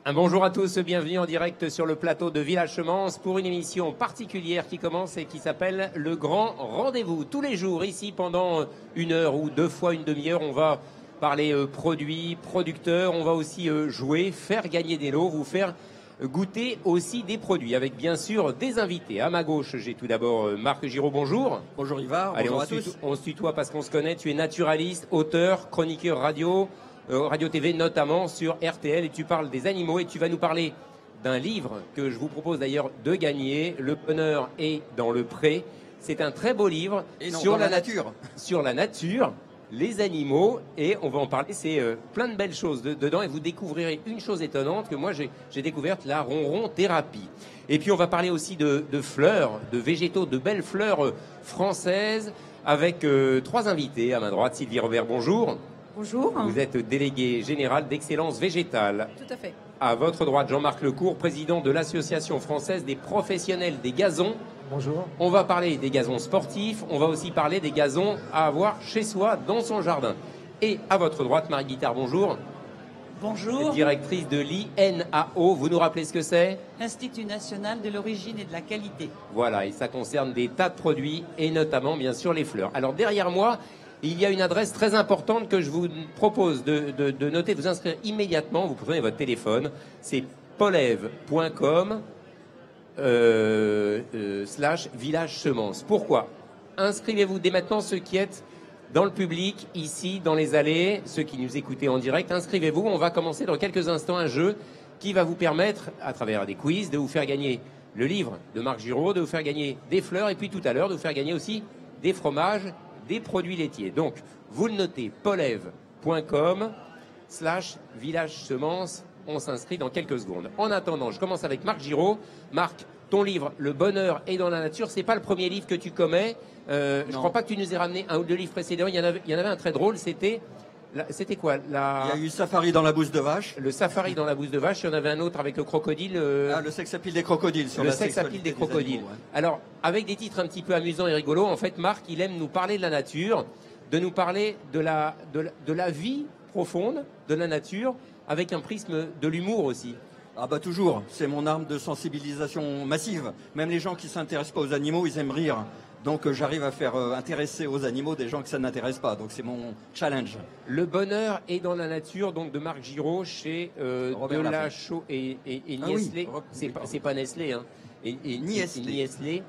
Un bonjour à tous, bienvenue en direct sur le plateau de Village Semence pour une émission particulière qui commence et qui s'appelle Le Grand Rendez-vous. Tous les jours, ici, pendant une heure ou deux fois une demi-heure, on va parler produits, producteurs, on va aussi jouer, faire gagner des lots, vous faire goûter aussi des produits, avec bien sûr des invités. À ma gauche, j'ai tout d'abord Marc Giraud, bonjour. Bonjour Ivar, allez, bonjour à tous. On se tutoie parce qu'on se connaît, tu es naturaliste, auteur, chroniqueur radio, radio-TV notamment sur RTL, et tu parles des animaux et tu vas nous parler d'un livre que je vous propose d'ailleurs de gagner, Le bonheur est dans le pré. C'est un très beau livre sur la nature. Sur la nature, les animaux, et on va en parler, c'est plein de belles choses dedans, et vous découvrirez une chose étonnante que moi j'ai découverte, la ronron thérapie. Et puis on va parler aussi de fleurs, de végétaux, de belles fleurs françaises, avec trois invités. À ma droite, Sylvie Robert, bonjour. Bonjour. Vous êtes délégué général d'Excellence Végétale. Tout à fait. À votre droite, Jean-Marc Lecourt, président de l'Association française des professionnels des gazons. Bonjour. On va parler des gazons sportifs, on va aussi parler des gazons à avoir chez soi, dans son jardin. Et à votre droite, Marie Guittard, bonjour. Bonjour. Directrice de l'INAO, vous nous rappelez ce que c'est? L'Institut national de l'origine et de la qualité. Voilà, et ça concerne des tas de produits, et notamment, bien sûr, les fleurs. Alors, derrière moi, il y a une adresse très importante que je vous propose de noter, de vous inscrire immédiatement. Vous prenez votre téléphone, c'est polève.com /village semence. Pourquoi? Inscrivez-vous dès maintenant, ceux qui êtes dans le public, ici, dans les allées, ceux qui nous écoutez en direct, inscrivez-vous. On va commencer dans quelques instants un jeu qui va vous permettre, à travers des quiz, de vous faire gagner le livre de Marc Giraud, de vous faire gagner des fleurs, et puis tout à l'heure, de vous faire gagner aussi des fromages, des produits laitiers. Donc, vous le notez, polève.com /village semence. On s'inscrit dans quelques secondes. En attendant, je commence avec Marc Giraud. Marc, ton livre, Le bonheur est dans la nature, c'est pas le premier livre que tu commets. Je ne crois pas que tu nous aies ramené un ou deux livres précédents. Il y en avait un très drôle, c'était quoi Il y a eu Safari dans la bouse de vache. Le safari dans la bouse de vache. Il y en avait un autre avec le crocodile. Le sex-appeal des crocodiles. Le sex-appeal des crocodiles. Animaux, ouais. Alors, avec des titres un petit peu amusants et rigolos, en fait, Marc, il aime nous parler de la nature, de nous parler de la vie profonde de la nature, avec un prisme de l'humour aussi. Ah bah toujours, c'est mon arme de sensibilisation massive. Même les gens qui ne s'intéressent pas aux animaux, ils aiment rire. Donc j'arrive à faire intéresser aux animaux des gens que ça n'intéresse pas. Donc c'est mon challenge. Le bonheur est dans la nature, donc de Marc Giraud chez Delachaux et Nestlé. Ah oui. C'est pas Nestlé, hein. Ni Nestlé.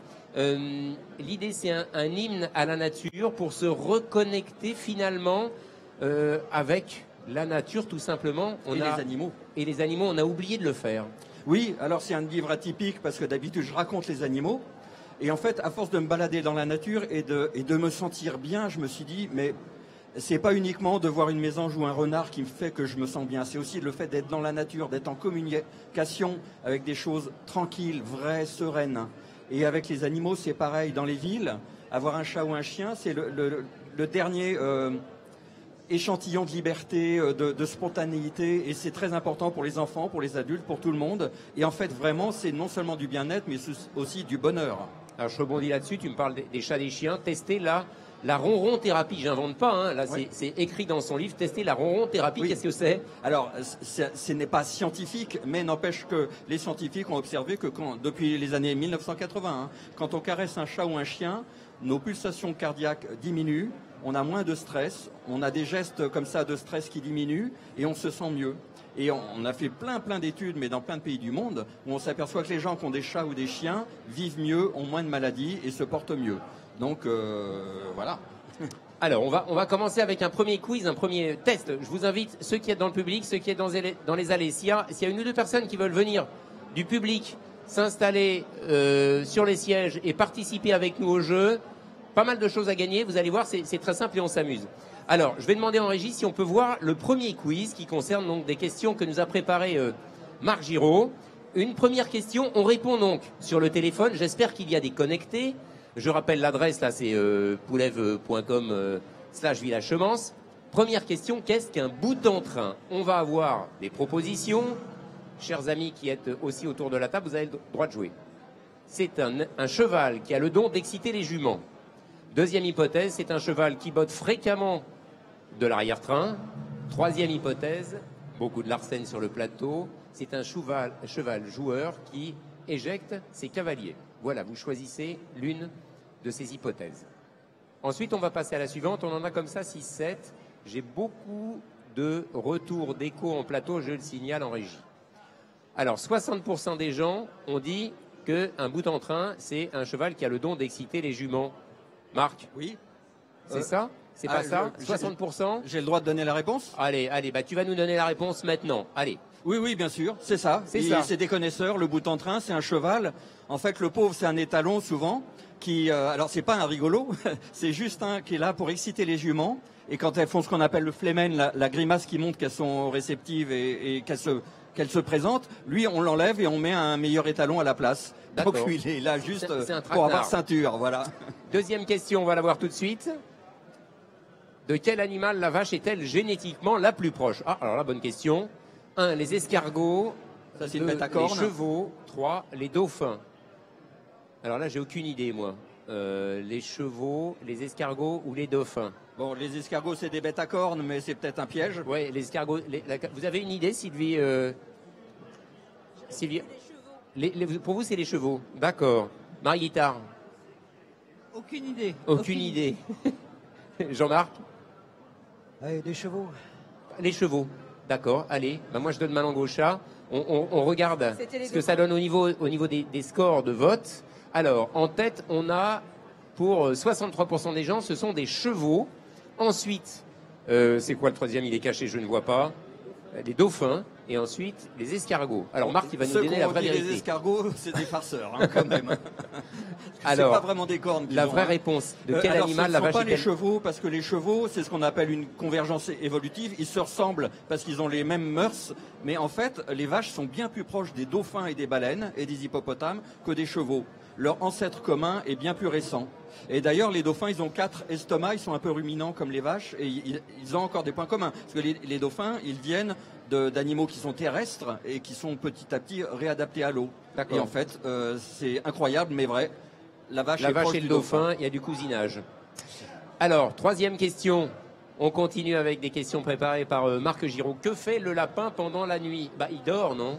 L'idée, c'est un hymne à la nature pour se reconnecter finalement avec la nature, tout simplement. Les animaux. Et les animaux, on a oublié de le faire. Oui, alors c'est un livre atypique parce que d'habitude je raconte les animaux. Et en fait, à force de me balader dans la nature et de me sentir bien, je me suis dit, mais c'est pas uniquement de voir une mésange ou un renard qui me fait que je me sens bien. C'est aussi le fait d'être dans la nature, d'être en communication avec des choses tranquilles, vraies, sereines. Et avec les animaux, c'est pareil. Dans les villes, avoir un chat ou un chien, c'est le dernier échantillon de liberté, de spontanéité, et c'est très important pour les enfants, pour les adultes, pour tout le monde. Et en fait, vraiment, c'est non seulement du bien-être, mais aussi du bonheur. Alors, je rebondis là-dessus, tu me parles des chats, des chiens. Tester la ronron thérapie, j'invente pas, hein. Là, oui. C'est écrit dans son livre, tester la ronron thérapie, oui. Qu'est-ce que c'est? Alors, ce n'est pas scientifique, mais n'empêche que les scientifiques ont observé que depuis les années 1980, quand on caresse un chat ou un chien, nos pulsations cardiaques diminuent, on a moins de stress, on a des gestes comme ça de stress qui diminuent et on se sent mieux. Et on a fait plein d'études, mais dans plein de pays du monde, où on s'aperçoit que les gens qui ont des chats ou des chiens vivent mieux, ont moins de maladies et se portent mieux. Donc voilà. Alors, on va commencer avec un premier quiz, un premier test. Je vous invite, ceux qui êtes dans le public, ceux qui êtes dans les allées, s'il y a une ou deux personnes qui veulent venir du public, s'installer sur les sièges et participer avec nous au jeu, pas mal de choses à gagner, vous allez voir, c'est très simple et on s'amuse. Alors, je vais demander en régie si on peut voir le premier quiz qui concerne donc des questions que nous a préparées Marc Giraud. Une première question, on répond donc sur le téléphone, j'espère qu'il y a des connectés. Je rappelle l'adresse, là c'est polève.com /village semence. Première question, qu'est-ce qu'un bout en train? On va avoir des propositions. Chers amis qui êtes aussi autour de la table, vous avez le droit de jouer. C'est un cheval qui a le don d'exciter les juments. Deuxième hypothèse, c'est un cheval qui botte fréquemment de l'arrière-train. Troisième hypothèse, beaucoup de Larsen sur le plateau, c'est un cheval joueur qui éjecte ses cavaliers. Voilà, vous choisissez l'une de ces hypothèses. Ensuite, on va passer à la suivante. On en a comme ça 6, 7. J'ai beaucoup de retours d'écho en plateau, je le signale en régie. Alors, 60% des gens ont dit qu'un bout en train, c'est un cheval qui a le don d'exciter les juments. Marc? Oui. C'est ça? C'est pas ça? 60%? J'ai le droit de donner la réponse? Allez, bah, tu vas nous donner la réponse maintenant. Allez. Oui, bien sûr, c'est ça. C'est des connaisseurs, le bout en train, c'est un cheval. En fait, le pauvre, c'est un étalon souvent, qui, alors c'est pas un rigolo, c'est juste un qui est là pour exciter les juments. Et quand elles font ce qu'on appelle le flemen, la grimace qui montre qu'elles sont réceptives et qu'elles se présentent, lui, on l'enlève et on met un meilleur étalon à la place. Donc il est là juste pour avoir ceinture, voilà. Deuxième question, on va la voir tout de suite. De quel animal la vache est-elle génétiquement la plus proche? Ah, alors là, bonne question. 1, les escargots. Ça, c'est une bête à cornes. Les chevaux. 3, les dauphins. Alors là, j'ai aucune idée, moi. Les chevaux, les escargots ou les dauphins? Bon, les escargots, c'est des bêtes à cornes, mais c'est peut-être un piège. Oui, les escargots. Vous avez une idée, Sylvie? Sylvie, pour vous, c'est les chevaux. D'accord. Marie-Guitare? Aucune idée. Aucune idée. Jean-Marc? Des chevaux. Les chevaux. D'accord, allez. Bah moi, je donne ma langue au chat. On regarde ce que ça donne au niveau des scores de vote. Alors, en tête, on a, pour 63% des gens, ce sont des chevaux. Ensuite, c'est quoi le troisième? Il est caché, je ne vois pas. Les dauphins. Et ensuite, les escargots. Alors, Marc, il va nous donner la vraie vérité. Les escargots, c'est des farceurs, hein, quand même. Alors, c'est pas vraiment des cornes. La vraie réponse. De quel animal la vache est-elle? Ce ne sont pas les chevaux, parce que les chevaux, c'est ce qu'on appelle une convergence évolutive. Ils se ressemblent parce qu'ils ont les mêmes mœurs. Mais en fait, les vaches sont bien plus proches des dauphins et des baleines et des hippopotames que des chevaux. Leur ancêtre commun est bien plus récent. Et d'ailleurs, les dauphins, ils ont 4 estomacs, ils sont un peu ruminants comme les vaches, et ils ont encore des points communs. Parce que les dauphins, ils viennent d'animaux qui sont terrestres et qui sont petit à petit réadaptés à l'eau. Et en fait, c'est incroyable, mais vrai. La vache et le dauphin, il y a du cousinage. Alors, troisième question. On continue avec des questions préparées par Marc Giraud. Que fait le lapin pendant la nuit? Bah, il dort, non?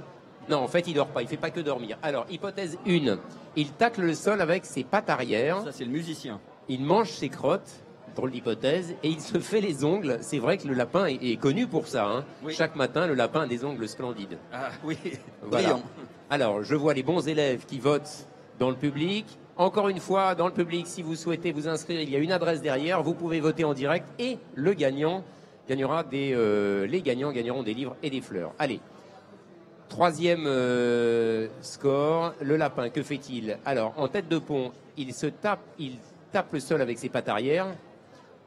Non, en fait, il dort pas. Il fait pas que dormir. Alors, hypothèse 1. Il tacle le sol avec ses pattes arrière. Ça, c'est le musicien. Il mange ses crottes. Drôle d'hypothèse. Et il se fait les ongles. C'est vrai que le lapin est connu pour ça. Hein. Oui. Chaque matin, le lapin a des ongles splendides. Ah oui, voilà. Brillant. Alors, je vois les bons élèves qui votent dans le public. Encore une fois, dans le public, si vous souhaitez vous inscrire, il y a une adresse derrière. Vous pouvez voter en direct. Et le gagnant gagnera les gagnants gagneront des livres et des fleurs. Allez. Troisième score, le lapin, que fait-il? Alors, en tête de pont, il tape le sol avec ses pattes arrière.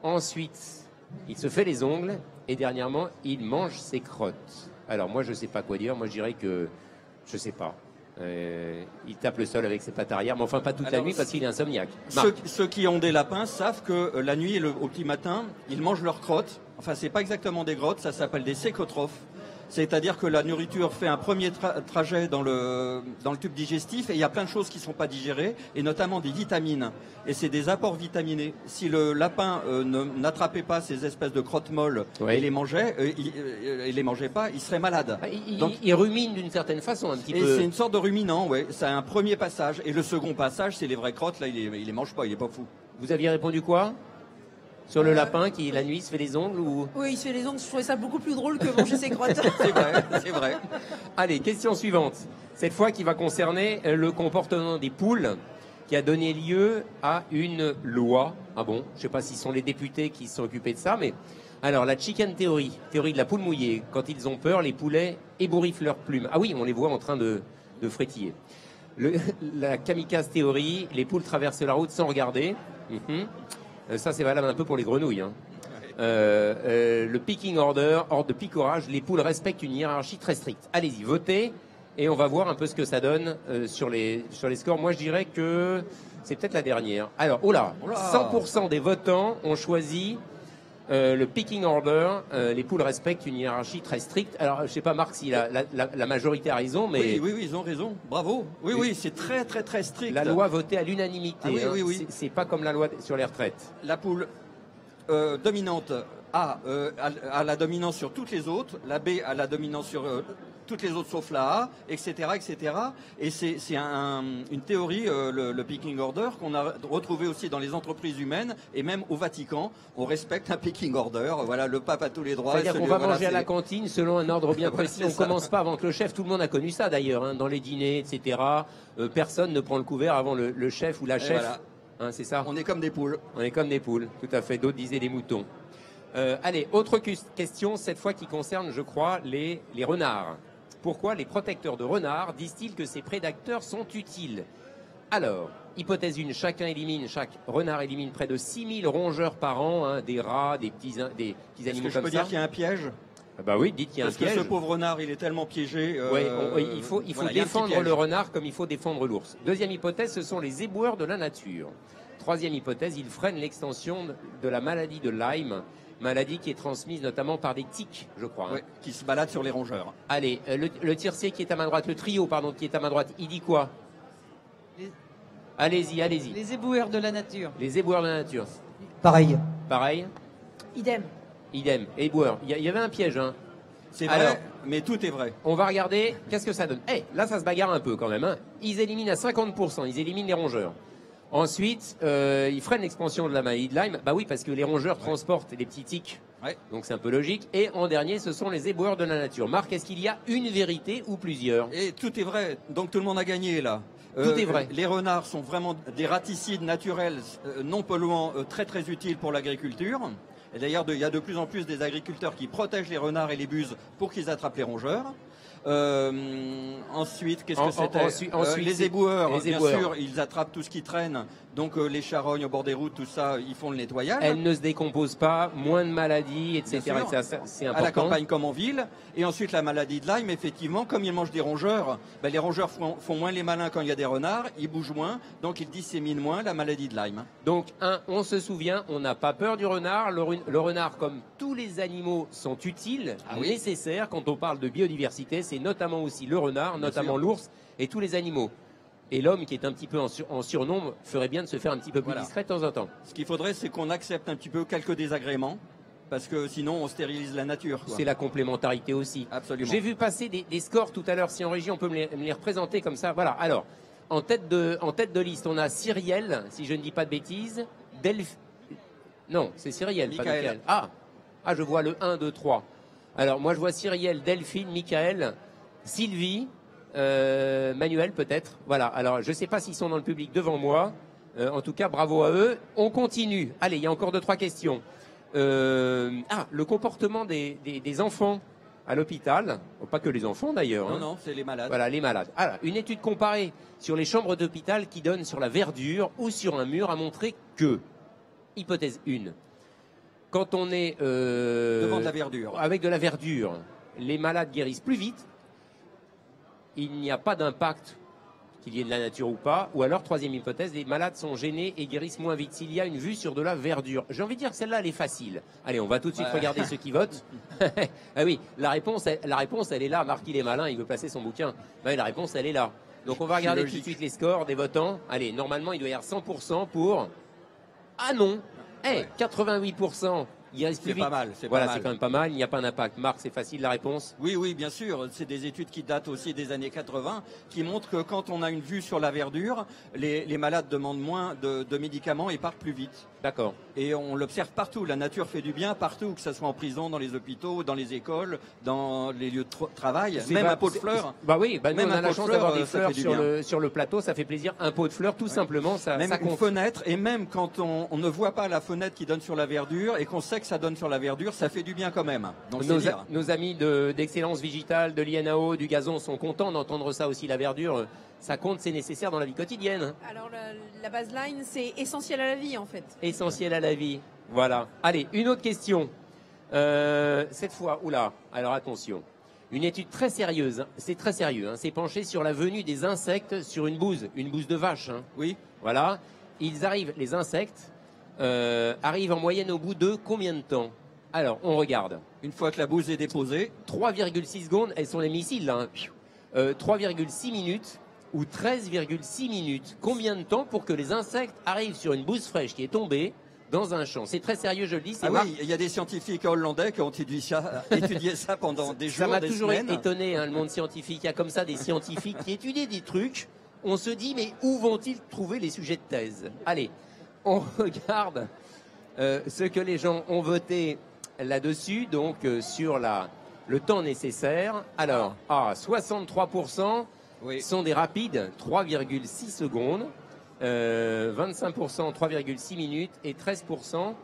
Ensuite, il se fait les ongles. Et dernièrement, il mange ses crottes. Alors, moi, je ne sais pas quoi dire. Moi, je dirais que, je ne sais pas. Il tape le sol avec ses pattes arrière, mais enfin pas toute la nuit parce qu'il est insomniaque. Ceux qui ont des lapins savent que la nuit et au petit matin, ils mangent leurs crottes. Enfin, c'est pas exactement des grottes, ça s'appelle des sécotrophes. C'est-à-dire que la nourriture fait un premier trajet dans le tube digestif et il y a plein de choses qui ne sont pas digérées, et notamment des vitamines. Et c'est des apports vitaminés. Si le lapin n'attrapait pas ces espèces de crottes molles et les mangeait, pas, il serait malade. Il rumine d'une certaine façon un petit peu. Et c'est une sorte de ruminant, ouais. C'est un premier passage. Et le second passage, c'est les vraies crottes. Là, il les mange pas, il est pas fou. Vous aviez répondu quoi? Sur le lapin qui, la nuit, se fait les ongles ou... Oui, il se fait les ongles. Je trouvais ça beaucoup plus drôle que manger ses crottes. C'est vrai. Allez, question suivante. Cette fois qui va concerner le comportement des poules qui a donné lieu à une loi. Ah bon? Je ne sais pas si ce sont les députés qui se sont occupés de ça, mais... Alors, la chicken theory, théorie de la poule mouillée. Quand ils ont peur, les poulets ébouriffent leurs plumes. Ah oui, on les voit en train de frétiller. La kamikaze théorie, les poules traversent la route sans regarder. Ça, c'est valable un peu pour les grenouilles. Hein. Le picking order, ordre de picorage, les poules respectent une hiérarchie très stricte. Allez-y, votez et on va voir un peu ce que ça donne sur les scores. Moi, je dirais que c'est peut-être la dernière. Alors, 100% des votants ont choisi le picking order. Les poules respectent une hiérarchie très stricte. Alors, je ne sais pas, Marc, si la majorité a raison, mais... Oui, ils ont raison. Bravo. Oui, c'est très, très, très strict. La loi votée à l'unanimité. Oui. C'est pas comme la loi sur les retraites. La poule dominante A la dominance sur toutes les autres, la B a la dominance sur toutes les autres sauf la A, etc., etc. Et c'est une théorie, le pecking order, qu'on a retrouvé aussi dans les entreprises humaines et même au Vatican. On respecte un pecking order. Voilà, le pape a tous les droits. C'est-à-dire qu'on va voilà, manger à la cantine selon un ordre bien précis. On c'est ça. commence pas avant que le chef. Tout le monde a connu ça d'ailleurs, hein, dans les dîners, etc. Personne ne prend le couvert avant le chef ou la chef. Voilà. Hein, c'est ça. On est comme des poules. On est comme des poules, tout à fait. D'autres disaient des moutons. Allez, autre question, cette fois qui concerne, je crois, les renards. Pourquoi les protecteurs de renards disent-ils que ces prédateurs sont utiles? Alors, hypothèse 1, chaque renard élimine près de 6000 rongeurs par an, hein, des rats, des petits animaux Est-ce que comme je peux ça. dire qu'il y a un piège? Ah bah oui, dites qu'il y a Parce un piège. que ce pauvre renard, il est tellement piégé. Oui, il faut voilà, il y a un petit défendre piège. le renard comme il faut défendre l'ours. Deuxième hypothèse, ce sont les éboueurs de la nature. Troisième hypothèse, ils freinent l'extension de la maladie de Lyme, maladie qui est transmise notamment par des tiques, je crois. Hein. Ouais, qui se balade sur les rongeurs. Allez, le tiercé qui est à ma droite, le trio, pardon, qui est à ma droite, il dit quoi? Les- Allez-y, allez-y. Les éboueurs de la nature. Les éboueurs de la nature. Pareil. Pareil, Idem. idem. Éboueurs. Il y avait un piège, hein. C'est vrai, Alors, mais tout est vrai. on va regarder, qu'est-ce que ça donne. Là, ça se bagarre un peu quand même. Hein. Ils éliminent à 50%, ils éliminent les rongeurs. Ensuite, ils freinent l'expansion de la maladie de Lyme. Bah oui, parce que les rongeurs transportent les petits tiques. Ouais. Donc c'est un peu logique. Et en dernier, ce sont les éboueurs de la nature. Marc, est-ce qu'il y a une vérité ou plusieurs? Et tout est vrai. Donc tout le monde a gagné là. Tout est vrai. Les renards sont vraiment des raticides naturels non polluants très très utiles pour l'agriculture. Et d'ailleurs, il y a de plus en plus des agriculteurs qui protègent les renards et les buses pour qu'ils attrapent les rongeurs. Ensuite, qu'est-ce que c'était Les éboueurs, les bien éboueurs. sûr, ils attrapent tout ce qui traîne. Donc les charognes au bord des routes, tout ça, ils font le nettoyage. Elles ne se décomposent pas, moins de maladies, etc. Bien sûr. etc. C'est À la important. campagne comme en ville. Et ensuite, la maladie de Lyme, effectivement, comme ils mangent des rongeurs, ben, les rongeurs font moins les malins quand il y a des renards, ils bougent moins, donc ils disséminent moins la maladie de Lyme. Donc, on se souvient, on n'a pas peur du renard. Le renard, comme tous les animaux, sont utiles, Ah oui. nécessaires. Quand on parle de biodiversité, c'est notamment aussi le renard, notamment sûr. l'ours et tous les animaux. Et l'homme, qui est un petit peu en surnombre, ferait bien de se faire un petit peu plus Voilà. discret de temps en temps. Ce qu'il faudrait, c'est qu'on accepte un petit peu quelques désagréments, parce que sinon, on stérilise la nature. Quoi. C'est la complémentarité aussi. Absolument. J'ai vu passer des scores tout à l'heure. Si en régie, on peut me les représenter comme ça. Voilà. Alors, en tête de liste, on a Cyrielle, si je ne dis pas de bêtises. Non, c'est Cyrielle, pas Michael. Michael. Ah, je vois le 1, 2, 3. Alors, moi, je vois Cyrielle, Delphine, Michael, Sylvie, Manuel, peut-être. Voilà. Alors, je ne sais pas s'ils sont dans le public devant moi. En tout cas, bravo à eux. On continue. Allez, il y a encore 2-3 questions. Le comportement des enfants à l'hôpital. Pas que les enfants, d'ailleurs. Non, hein. non, c'est les malades. Voilà, les malades. Alors, une étude comparée sur les chambres d'hôpital qui donne sur la verdure ou sur un mur a montré que, hypothèse 1, quand on est Devant de la verdure. avec de la verdure, les malades guérissent plus vite, il n'y a pas d'impact qu'il y ait de la nature ou pas, ou alors, troisième hypothèse, les malades sont gênés et guérissent moins vite s'il y a une vue sur de la verdure. J'ai envie de dire que celle-là, elle est facile. Allez, on va tout de suite regarder ceux qui votent. Ah oui, la réponse, elle est là. Marc, il est malin, il veut placer son bouquin. Oui, la réponse, elle est là. Donc, on va regarder tout de suite les scores des votants. Allez, normalement, il doit y avoir 100% pour... Ah non 88%. Il reste plus C'est vite. pas mal, c'est Voilà, pas c'est mal. quand même pas mal. Il n'y a pas d'impact. Marc, c'est facile la réponse. Oui, oui, bien sûr. C'est des études qui datent aussi des années 80, qui montrent que quand on a une vue sur la verdure, les malades demandent moins de médicaments et partent plus vite. D'accord. Et on l'observe partout. La nature fait du bien partout, que ce soit en prison, dans les hôpitaux, dans les écoles, dans les lieux de travail, C'est même pas- un pot de c'est- fleurs. Bah oui, bah nous, Même on un a la pot de chance fleurs, d'avoir des ça fleurs fait du sur le plateau, ça fait plaisir. Un pot de fleurs, tout simplement, ça Même une compte. fenêtre, et même quand on ne voit pas la fenêtre qui donne sur la verdure et qu'on sait que ça donne sur la verdure, ça fait du bien quand même. Donc c'est dire. Nos amis d'Excellence Végétale, de l'INAO, du gazon sont contents d'entendre ça aussi, la verdure. Ça compte, c'est nécessaire dans la vie quotidienne. Alors la baseline, c'est essentiel à la vie en fait. Essentiel à la vie. Voilà. Allez, une autre question. Cette fois, oula, alors attention. Une étude très sérieuse, hein. C'est très sérieux, hein. C'est penché sur la venue des insectes sur une bouse de vache. Hein. Oui. Voilà. Les insectes arrivent en moyenne au bout de combien de temps? Alors, on regarde. Une fois que la bouse est déposée, 3,6 secondes, elles sont les missiles là. Hein. 3,6 minutes ou 13,6 minutes. Combien de temps pour que les insectes arrivent sur une bouse fraîche qui est tombée dans un champ. C'est très sérieux, je le dis. C'est Ah Marc. oui, il y a des scientifiques hollandais qui ont étudié ça pendant des jours, Ça m'a des toujours semaines. étonné, hein, le monde scientifique. Il y a comme ça des scientifiques qui étudient des trucs. On se dit, mais où vont-ils trouver les sujets de thèse? Allez, on regarde ce que les gens ont voté là-dessus, donc sur le temps nécessaire. Alors, 63% Oui. sont des rapides, 3,6 secondes. 25% 3,6 minutes et 13%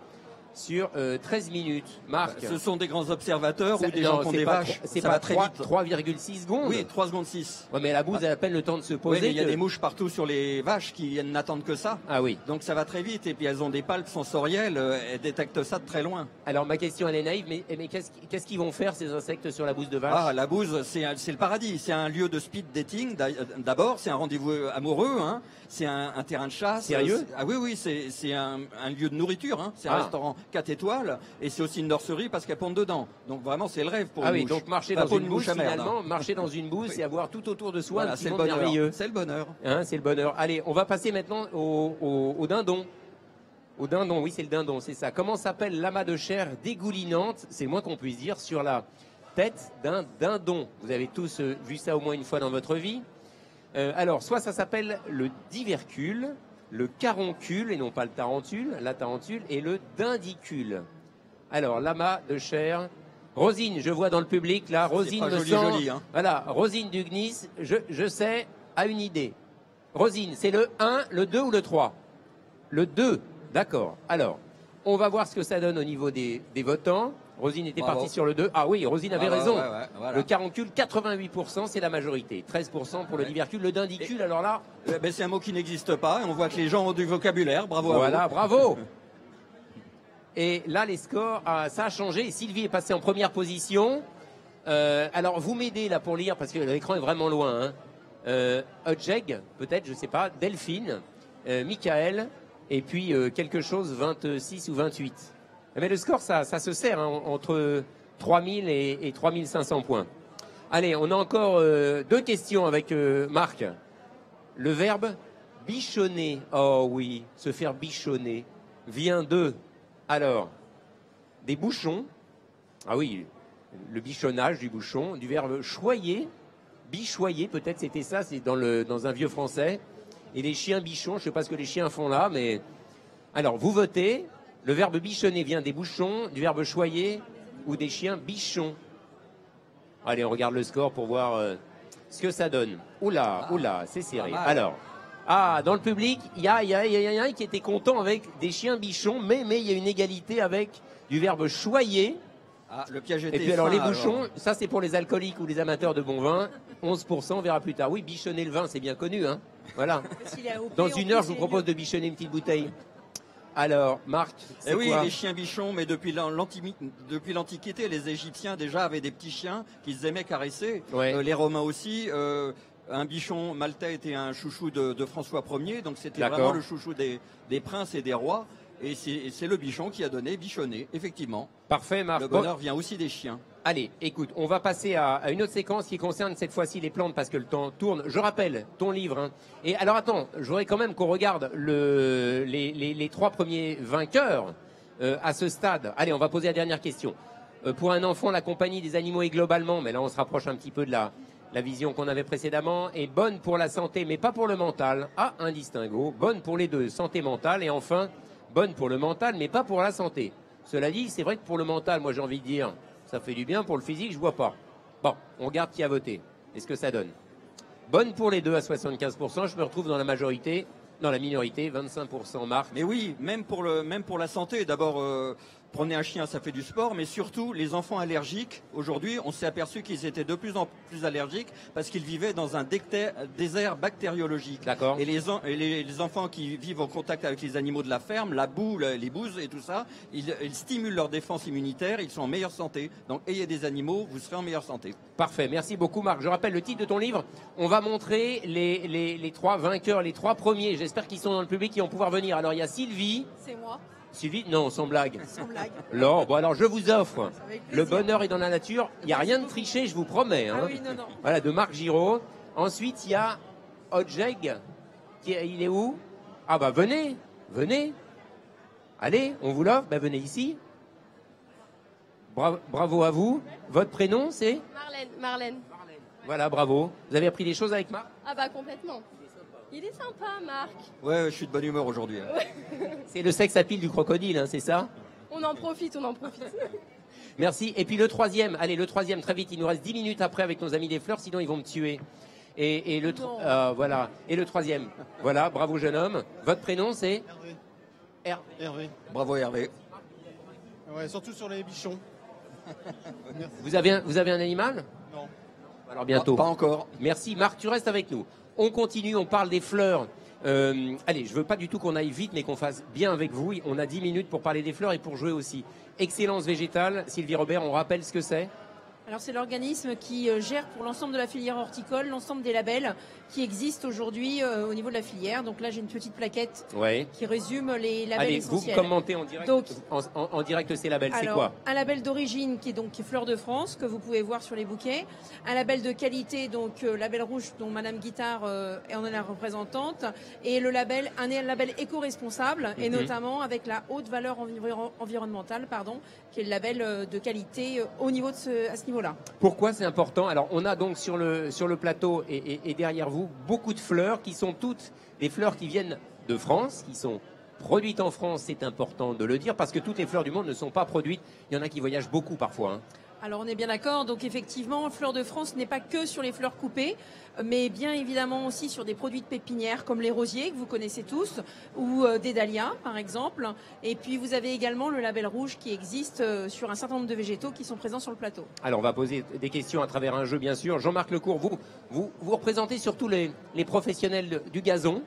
sur 13 minutes. Marc, Ce sont des grands observateurs ça- ou des non, gens qui ont c'est des pas vaches. tro- c'est Ça pas va très vite. 3,6 secondes. Oui, 3 secondes 6. Ouais, mais la bouse a à peine le temps de se Oui, poser. mais il y a que- des mouches partout sur les vaches qui n'attendent que ça. Ah oui. Donc ça va très vite et puis elles ont des palpes sensorielles, elles détectent ça de très loin. Alors ma question elle est naïve, mais qu'est-ce qu'ils vont faire ces insectes sur la bouse de vache? Ah, la bouse, c'est le paradis. C'est un lieu de speed dating d'abord, c'est un rendez-vous amoureux, hein. C'est un terrain de chasse. Sérieux? Ah oui, oui, c'est un lieu de nourriture, hein. C'est un Ah. restaurant 4 étoiles et c'est aussi une nurserie parce qu'elles pondent dedans. Donc vraiment, c'est le rêve pour Ah une oui, mouche. donc marcher Pas dans pour une bouse à merde, finalement, hein. marcher dans une bouse, c'est avoir tout autour de soi Voilà, un petit c'est le monde bonheur. merveilleux. C'est le bonheur. Hein, c'est le bonheur. Allez, on va passer maintenant au dindon. Au dindon, oui, c'est le dindon, c'est ça. Comment s'appelle l'amas de chair dégoulinante, c'est le moins qu'on puisse dire, sur la tête d'un dindon? Vous avez tous vu ça au moins une fois dans votre vie. Alors, soit ça s'appelle le divercule, le caroncule, et non pas le tarentule, la tarentule, et le dindicule. Alors, l'amas de chair. Rosine, je vois dans le public, là, Rosine pas me joli, sent... joli, hein. Voilà, Rosine Dugnis, je sais, a une idée. Rosine, c'est le 1, le 2 ou le 3? Le 2, d'accord. Alors, on va voir ce que ça donne au niveau des votants. Rosine était Bravo. partie sur le 2. Ah oui, Rosine avait Ah, raison. ouais, ouais, voilà. Le caroncule, 88%, c'est la majorité. 13% pour le Ouais. divercule. Le dindicule, alors là, Ben, c'est un mot qui n'existe pas et on voit que les gens ont du vocabulaire. Bravo à voilà, vous. bravo. Et là, les scores, ça a changé. Sylvie est passée en première position. Alors, vous m'aidez là pour lire parce que l'écran est vraiment loin. Hein. Hudgeg, peut-être, je sais pas. Delphine, Michael, et puis quelque chose 26 ou 28. Mais le score, ça se serre hein, entre 3000 et 3500 points. Allez, on a encore deux questions avec Marc. Le verbe bichonner, oh oui, se faire bichonner, vient de, alors, des bouchons, ah oui, le bichonnage du bouchon, du verbe choyer, bichoyer, peut-être c'était ça, c'est dans un vieux français, et les chiens bichons, je ne sais pas ce que les chiens font là, mais... Alors, vous votez, le verbe bichonner vient des bouchons, du verbe choyer, ou des chiens bichons. Allez, on regarde le score pour voir ce que ça donne. Oula, c'est serré. Pas mal. Alors, dans le public, il y a un qui était content avec des chiens bichons, mais il y a une égalité avec du verbe choyer. Ah, le piège était Et puis alors fin, les bouchons, ça c'est pour les alcooliques ou les amateurs de bon vin. 11%, on verra plus tard. Oui, bichonner le vin, c'est bien connu. Hein, voilà. S'il est AOP, Dans en une plus, heure, je vous il est propose mieux. de bichonner une petite bouteille. Alors, Marc, c'est Eh oui, quoi les chiens bichons, mais depuis l'Antiquité, les Égyptiens déjà avaient des petits chiens qu'ils aimaient caresser. Ouais. Les Romains aussi. Un bichon maltais était un chouchou de François Ier, donc c'était D'accord. vraiment le chouchou des princes et des rois. Et c'est le bichon qui a donné bichonner, effectivement. Parfait, Marc. Le Bon, bonheur vient aussi des chiens. allez, écoute, on va passer à une autre séquence qui concerne cette fois-ci les plantes parce que le temps tourne. Je rappelle ton livre. Hein. Et alors attends, je voudrais quand même qu'on regarde les trois premiers vainqueurs à ce stade. Allez, on va poser la dernière question. Pour un enfant, la compagnie des animaux est globalement, mais là on se rapproche un petit peu de la vision qu'on avait précédemment, est bonne pour la santé, mais pas pour le mental. Ah, un distinguo. Bonne pour les deux, santé mentale. Et enfin, bonne pour le mental, mais pas pour la santé. Cela dit, c'est vrai que pour le mental, moi j'ai envie de dire, ça fait du bien. Pour le physique, je vois pas. Bon, on regarde qui a voté. Est-ce que ça donne? Bonne pour les deux à 75%. Je me retrouve dans la majorité, dans la minorité, 25% Marc. Mais oui, même pour la santé. D'abord, prenez un chien, ça fait du sport, mais surtout les enfants allergiques. Aujourd'hui, on s'est aperçu qu'ils étaient de plus en plus allergiques parce qu'ils vivaient dans un désert bactériologique. D'accord. Et les enfants qui vivent en contact avec les animaux de la ferme, la boue, les bouses et tout ça, ils stimulent leur défense immunitaire. Ils sont en meilleure santé. Donc, ayez des animaux, vous serez en meilleure santé. Parfait, merci beaucoup Marc. Je rappelle le titre de ton livre. On va montrer les trois vainqueurs, les trois premiers. J'espère qu'ils sont dans le public, qui vont pouvoir venir. Alors il y a Sylvie. C'est moi, Sylvie, non, sans blague. sans blague. Non, bon alors je vous offre. Avec Le plaisir. bonheur est dans la nature. Il n'y a rien de triché, je vous promets. Hein. Ah oui, non. Voilà, de Marc Giraud. Ensuite, il y a Hudgeg. Il est où? Ah bah venez. Allez, on vous l'offre, ben venez ici. Bravo à vous. Votre prénom, c'est? Marlène. Voilà, bravo. Vous avez appris des choses avec Marc? Ah bah complètement. Il est sympa, Marc. Ouais, je suis de bonne humeur aujourd'hui. Hein. C'est le sex appeal du crocodile, hein, c'est ça? On en profite. Merci. Et puis le troisième, allez, le troisième, très vite. Il nous reste 10 minutes après avec nos amis des fleurs, sinon ils vont me tuer. Voilà. Et le troisième. Voilà, bravo jeune homme. Votre prénom, c'est? Hervé. Bravo Hervé. Ouais, surtout sur les bichons. Vous avez un animal? Non. Alors bientôt. Pas encore. Merci Marc, tu restes avec nous. On continue, on parle des fleurs. Allez, je veux pas du tout qu'on aille vite, mais qu'on fasse bien avec vous. On a 10 minutes pour parler des fleurs et pour jouer aussi. Excellence végétale, Sylvie Robert, on rappelle ce que c'est? Alors c'est l'organisme qui gère pour l'ensemble de la filière horticole, l'ensemble des labels qui existent aujourd'hui au niveau de la filière. Donc là j'ai une petite plaquette Ouais. qui résume les labels Allez, essentiels. vous commentez en direct, Donc, en direct ces labels, c'est alors, quoi? un label d'origine qui est Fleur de France, que vous pouvez voir sur les bouquets. Un label de qualité, donc label rouge dont Madame Guittard en est la représentante. Et un label éco-responsable, et notamment avec la haute valeur environnementale, qui est le label de qualité au niveau à ce niveau-là. Pourquoi c'est important? Alors, on a donc sur le plateau et derrière vous beaucoup de fleurs qui sont toutes des fleurs qui viennent de France, qui sont produites en France, c'est important de le dire, parce que toutes les fleurs du monde ne sont pas produites. Il y en a qui voyagent beaucoup parfois. Hein. Alors on est bien d'accord, donc effectivement, Fleur de France n'est pas que sur les fleurs coupées, mais bien évidemment aussi sur des produits de pépinière comme les rosiers que vous connaissez tous, ou des dahlias par exemple. Et puis vous avez également le label rouge qui existe sur un certain nombre de végétaux qui sont présents sur le plateau. Alors on va poser des questions à travers un jeu bien sûr. Jean-Marc Lecourt, vous représentez surtout les professionnels du gazon.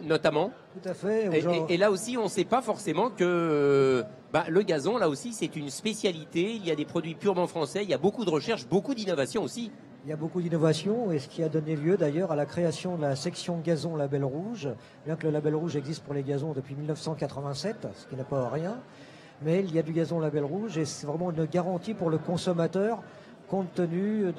Notamment. Tout à fait. Et là aussi, on ne sait pas forcément que le gazon, là aussi, c'est une spécialité. Il y a des produits purement français. Il y a beaucoup de recherche, beaucoup d'innovation aussi. Il y a beaucoup d'innovations et ce qui a donné lieu d'ailleurs à la création de la section gazon label rouge, bien que le label rouge existe pour les gazons depuis 1987, ce qui n'est pas rien, mais il y a du gazon label rouge et c'est vraiment une garantie pour le consommateur compte tenu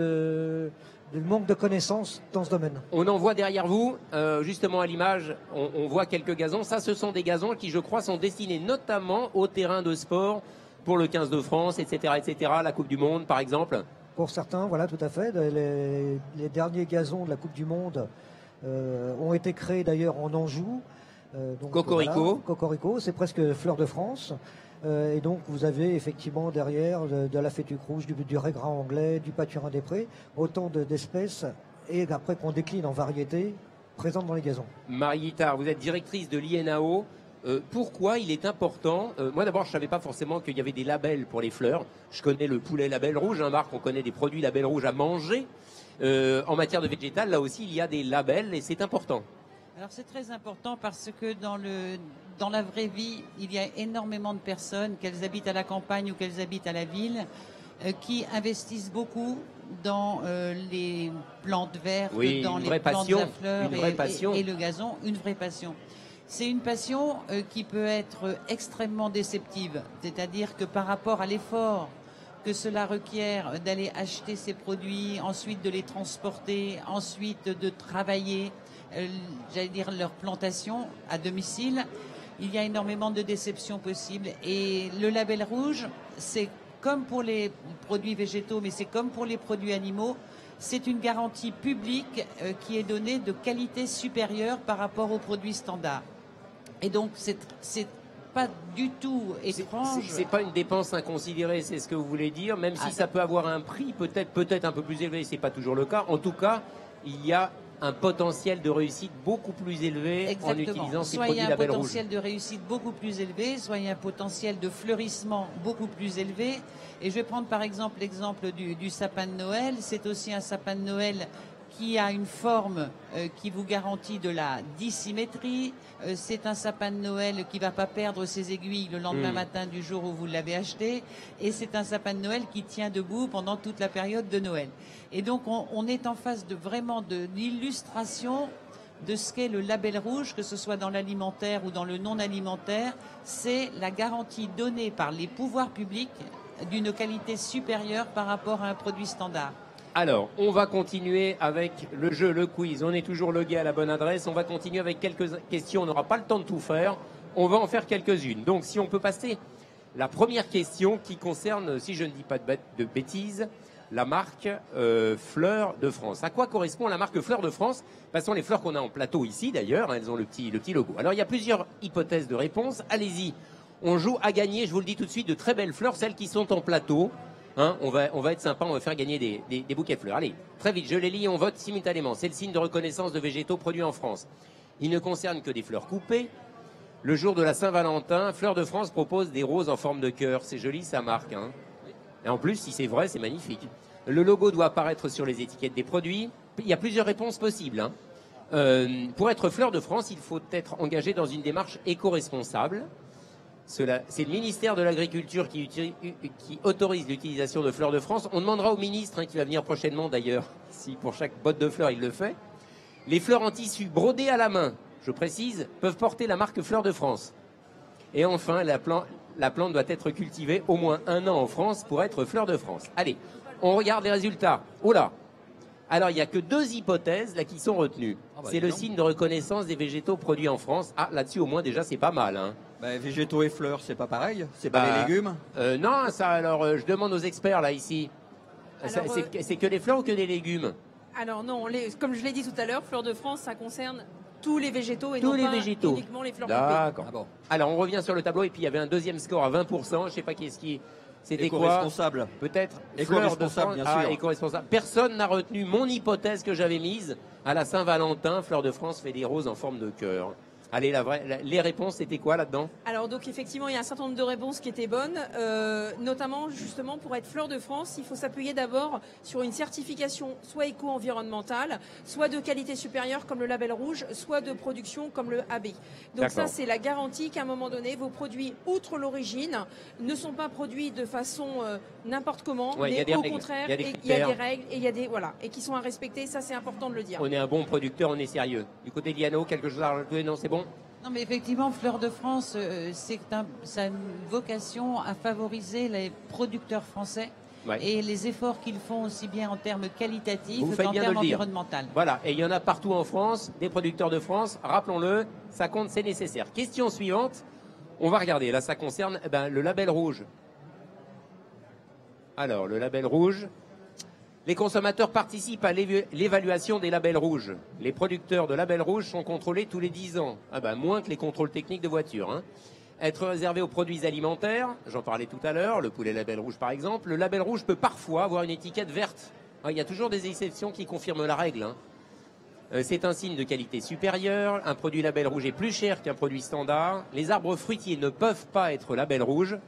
du manque de connaissances dans ce domaine. On en voit derrière vous, justement à l'image, on voit quelques gazons. Ça, ce sont des gazons qui, je crois, sont destinés notamment au terrain de sport pour le 15 de France, etc., la Coupe du Monde, par exemple. Pour certains, voilà, tout à fait. Les derniers gazons de la Coupe du Monde ont été créés d'ailleurs en Anjou. Donc, Cocorico. Voilà, Cocorico, c'est presque Fleur de France. Et donc vous avez effectivement derrière de la fétuque rouge, du régras anglais, du paturin des prés, autant d'espèces, et après qu'on décline en variétés présentes dans les gazons. Marie Guittard, vous êtes directrice de l'INAO. Pourquoi il est important moi d'abord, je ne savais pas forcément qu'il y avait des labels pour les fleurs. Je connais le poulet label rouge, hein, Marc, on connaît des produits label rouge à manger. En matière de végétal, là aussi, il y a des labels et c'est important. Alors c'est très important parce que dans la vraie vie, il y a énormément de personnes, qu'elles habitent à la campagne ou qu'elles habitent à la ville, qui investissent beaucoup dans les plantes vertes, oui, dans les plantes à fleurs et le gazon, une vraie passion. C'est une passion qui peut être extrêmement déceptive, c'est-à-dire que par rapport à l'effort que cela requiert d'aller acheter ces produits, ensuite de les transporter, ensuite de travailler, j'allais dire leur plantation à domicile, il y a énormément de déceptions possibles. Et le label rouge, c'est comme pour les produits végétaux, mais c'est comme pour les produits animaux, c'est une garantie publique qui est donnée de qualité supérieure par rapport aux produits standards. Et donc, c'est pas du tout étrange. C'est pas une dépense inconsidérée, c'est ce que vous voulez dire, même si ça peut avoir un prix peut-être un peu plus élevé, c'est pas toujours le cas. En tout cas, il y a un potentiel de réussite beaucoup plus élevé. Exactement. En utilisant ces produits label rouge. Soit il y a un potentiel de réussite beaucoup plus élevé, soit il y a un potentiel de fleurissement beaucoup plus élevé. Et je vais prendre par exemple l'exemple du sapin de Noël. C'est aussi un sapin de Noël qui a une forme qui vous garantit de la dissymétrie. C'est un sapin de Noël qui ne va pas perdre ses aiguilles le lendemain matin du jour où vous l'avez acheté. Et c'est un sapin de Noël qui tient debout pendant toute la période de Noël. Et donc on est en face de vraiment de l'illustration de ce qu'est le label rouge, que ce soit dans l'alimentaire ou dans le non alimentaire. C'est la garantie donnée par les pouvoirs publics d'une qualité supérieure par rapport à un produit standard. Alors, on va continuer avec le jeu, le quiz. On est toujours logué à la bonne adresse. On va continuer avec quelques questions. On n'aura pas le temps de tout faire. on va en faire quelques-unes. Donc, si on peut passer la première question qui concerne, si je ne dis pas de bêtises, la marque Fleur de France. À quoi correspond la marque Fleur de France? Passons les fleurs qu'on a en plateau ici, d'ailleurs. Elles ont le petit logo. Alors, il y a plusieurs hypothèses de réponse. Allez-y. On joue à gagner, je vous le dis tout de suite, de très belles fleurs, celles qui sont en plateau. Hein, on va être sympa, on va faire gagner des bouquets de fleurs. Allez, très vite, je les lis, on vote simultanément. C'est le signe de reconnaissance de végétaux produits en France. Il ne concerne que des fleurs coupées. Le jour de la Saint-Valentin, Fleur de France propose des roses en forme de cœur. C'est joli, ça marque. Hein. Et en plus, si c'est vrai, c'est magnifique. Le logo doit apparaître sur les étiquettes des produits. Il y a plusieurs réponses possibles. Hein. Pour être Fleur de France, il faut être engagé dans une démarche éco-responsable. C'est le ministère de l'Agriculture qui autorise l'utilisation de Fleurs de France. On demandera au ministre, hein, qui va venir prochainement d'ailleurs, si pour chaque botte de fleurs il le fait. Les fleurs en tissu brodées à la main, je précise, peuvent porter la marque Fleur de France. Et enfin, la plante doit être cultivée au moins 1 an en France pour être Fleur de France. Allez, on regarde les résultats. Oh là! Alors, il n'y a que 2 hypothèses là qui sont retenues. C'est le signe de reconnaissance des végétaux produits en France. Ah, là-dessus, au moins, déjà, c'est pas mal. Hein. Végétaux et fleurs, c'est pas pareil? C'est pas les légumes? Non, ça, alors, je demande aux experts, là, ici. C'est que les fleurs ou que des légumes? Alors non, comme je l'ai dit tout à l'heure, Fleur de France, ça concerne tous les végétaux et tous non les pas végétaux. Uniquement les fleurs coupées. D'accord. Ah bon. Alors, on revient sur le tableau, et puis il y avait un deuxième score à 20%. Je sais pas qui est-ce qui... C'était quoi? Éco-responsable. Peut-être Fleur de France, bien sûr. Éco-responsable. Personne n'a retenu mon hypothèse que j'avais mise. À la Saint-Valentin, Fleur de France fait des roses en forme de cœur. Allez, les réponses, c'était quoi là-dedans? Alors donc effectivement, il y a un certain nombre de réponses qui étaient bonnes, notamment justement pour être Fleur de France, il faut s'appuyer d'abord sur une certification soit éco-environnementale, soit de qualité supérieure comme le label rouge, soit de production comme le AB. Donc ça, c'est la garantie qu'à un moment donné, vos produits, outre l'origine, ne sont pas produits de façon n'importe comment, ouais, mais au contraire, il y a des règles et il y a des et qui sont à respecter. Ça, c'est important de le dire. On est un bon producteur, on est sérieux. Du côté de Liano, quelque chose à rajouter? Non, c'est bon. Non, mais effectivement, Fleur de France, ça a une vocation à favoriser les producteurs français et les efforts qu'ils font aussi bien en termes qualitatifs qu'en termes environnementaux. Voilà, et il y en a partout en France, des producteurs de France, rappelons-le, ça compte, c'est nécessaire. Question suivante, on va regarder, là ça concerne le label rouge. Alors, le label rouge... Les consommateurs participent à l'évaluation des labels rouges. Les producteurs de labels rouges sont contrôlés tous les 10 ans. Moins que les contrôles techniques de voitures. Hein. Être réservé aux produits alimentaires, j'en parlais tout à l'heure, le poulet label rouge par exemple. Le label rouge peut parfois avoir une étiquette verte. Il y a toujours des exceptions qui confirment la règle. Hein. C'est un signe de qualité supérieure. Un produit label rouge est plus cher qu'un produit standard. Les arbres fruitiers ne peuvent pas être label rouge.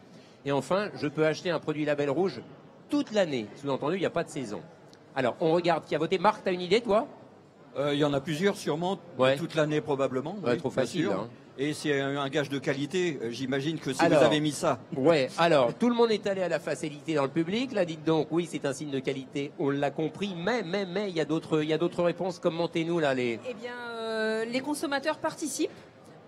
Et enfin, je peux acheter un produit label rouge toute l'année. Sous-entendu, il n'y a pas de saison. Alors, on regarde qui a voté. Marc, tu as une idée, toi? Il y en a plusieurs, sûrement, toute l'année probablement. Trop facile. Hein. Et c'est un gage de qualité, j'imagine que si vous avez mis ça. Ouais, alors, tout le monde est allé à la facilité dans le public. Là, dites donc, oui, c'est un signe de qualité, on l'a compris, mais, il y a d'autres réponses. Commentez-nous, là, les... Eh bien, les consommateurs participent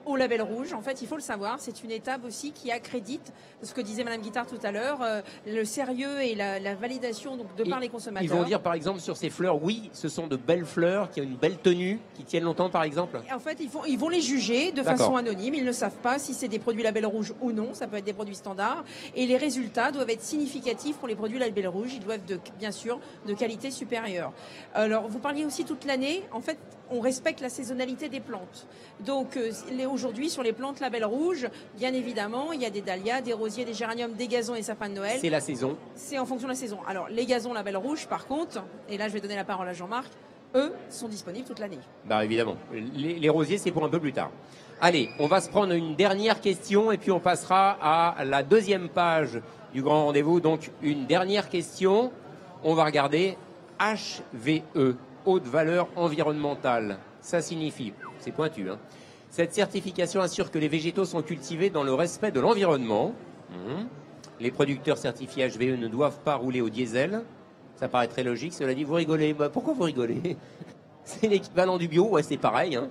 au label rouge. En fait, il faut le savoir, c'est une étape aussi qui accrédite ce que disait Madame Guittard tout à l'heure, le sérieux et la validation donc, de par les consommateurs. Ils vont dire par exemple sur ces fleurs, oui, ce sont de belles fleurs qui ont une belle tenue, qui tiennent longtemps par exemple. En fait, ils vont les juger de façon anonyme. Ils ne savent pas si c'est des produits label rouge ou non. Ça peut être des produits standards. Et les résultats doivent être significatifs pour les produits label rouge. Ils doivent être bien sûr de qualité supérieure. Alors, vous parliez aussi toute l'année. En fait, on respecte la saisonnalité des plantes. Donc, aujourd'hui, sur les plantes label rouge, bien évidemment, il y a des dahlias, des rosiers, des géraniums, des gazons et sapins de Noël. C'est la saison. C'est en fonction de la saison. Alors, les gazons label rouge, par contre, et là, je vais donner la parole à Jean-Marc, eux, sont disponibles toute l'année. Évidemment. Les rosiers, c'est pour un peu plus tard. Allez, on va se prendre une dernière question et puis on passera à la deuxième page du grand rendez-vous. Donc, une dernière question. On va regarder HVE. Haute valeur environnementale. Ça signifie, c'est pointu, hein. Cette certification assure que les végétaux sont cultivés dans le respect de l'environnement. Les producteurs certifiés HVE ne doivent pas rouler au diesel. Ça paraît très logique. Cela dit, vous rigolez. Pourquoi vous rigolez? C'est l'équivalent du bio. Ouais, c'est pareil, hein.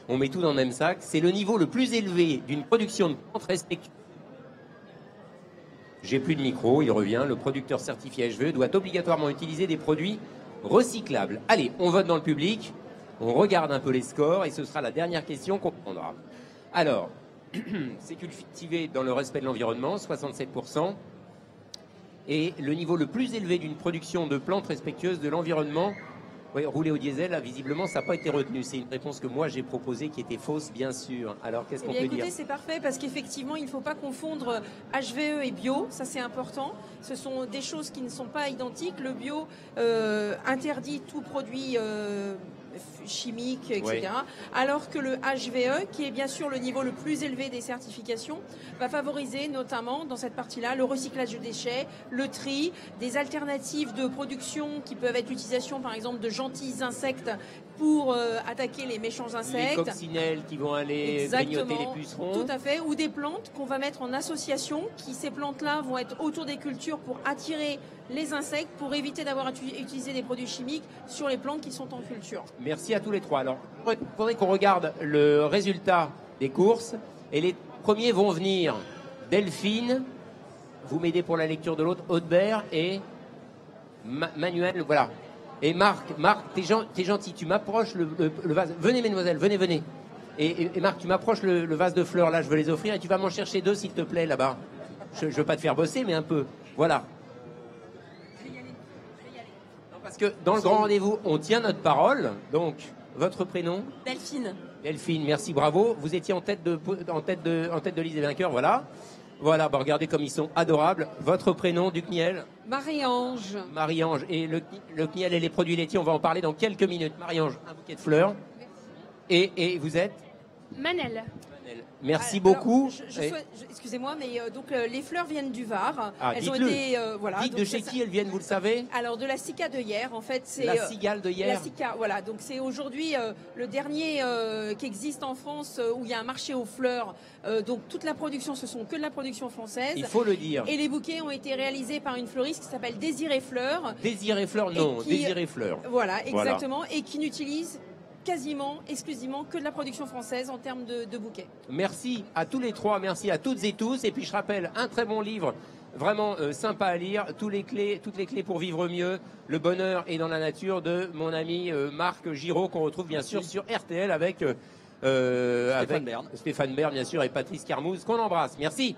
On met tout dans le même sac. C'est le niveau le plus élevé d'une production de plantes respectueuse. J'ai plus de micro, il revient. Le producteur certifié HVE doit obligatoirement utiliser des produits recyclables. Allez, on vote dans le public, on regarde un peu les scores et ce sera la dernière question qu'on prendra. Alors, c'est cultivé dans le respect de l'environnement, 67%. Et le niveau le plus élevé d'une production de plantes respectueuses de l'environnement, oui, rouler au diesel, là, visiblement, ça n'a pas été retenu. C'est une réponse que moi j'ai proposée qui était fausse, bien sûr. Alors, qu'est-ce qu'on peut écoutez, dire? c'est parfait parce qu'effectivement, il ne faut pas confondre HVE et bio. Ça, c'est important. Ce sont des choses qui ne sont pas identiques. Le bio interdit tout produit chimique, etc. Ouais. Alors que le HVE, qui est bien sûr le niveau le plus élevé des certifications, va favoriser notamment dans cette partie-là le recyclage de déchets, le tri, des alternatives de production qui peuvent être l'utilisation par exemple de gentils insectes pour attaquer les méchants insectes. Les coccinelles qui vont aller grignoter les pucerons. Tout à fait, ou des plantes qu'on va mettre en association, ces plantes-là vont être autour des cultures pour attirer les insectes, pour éviter d'avoir utilisé des produits chimiques sur les plantes qui sont en culture. Merci à tous les trois. Alors, il faudrait qu'on regarde le résultat des courses. Et les premiers vont venir Delphine, vous m'aidez pour la lecture de l'autre, Audebert et Manuel, voilà. Et Marc, t'es gentil, tu m'approches le vase. Venez, mesdemoiselles, venez. Et Marc, tu m'approches le vase de fleurs, là, je veux les offrir, et tu vas m'en chercher 2, s'il te plaît, là-bas. Je veux pas te faire bosser, mais un peu. Voilà. Je vais y aller. Non, parce que dans le grand rendez-vous, on tient notre parole. Donc, votre prénom? Delphine. Delphine, merci, bravo. Vous étiez en tête de liste des vainqueurs, voilà. Voilà, bah regardez comme ils sont adorables. Votre prénom, du CNIEL? Marie-Ange. Marie-Ange. Et le CNIEL et les produits laitiers, on va en parler dans quelques minutes. Marie-Ange, un bouquet de fleurs. Et vous êtes? Manel. Merci beaucoup. Excusez-moi, mais donc les fleurs viennent du Var. Ah, elles ont dites-le. été voilà. Dites de chez qui elles viennent, vous le savez? Alors de la Cica de hier, en fait, c'est La cigale de hier. La Cica, voilà. Donc c'est aujourd'hui le dernier qui existe en France où il y a un marché aux fleurs. Donc toute la production, ce sont que de la production française. Il faut le dire. Et les bouquets ont été réalisés par une fleuriste qui s'appelle Désiré Fleurs. Désiré Fleurs, non, Désiré Fleurs. Voilà, exactement, voilà. Et qui n'utilise quasiment exclusivement que de la production française en termes de bouquets. Merci à tous les trois, merci à toutes et tous. Et puis je rappelle, un très bon livre, vraiment sympa à lire, toutes les clés pour vivre mieux, le bonheur est dans la nature, de mon ami Marc Giraud, qu'on retrouve bien sûr sur RTL avec Stéphane Bern, bien sûr, et Patrice Carmouze, qu'on embrasse. Merci.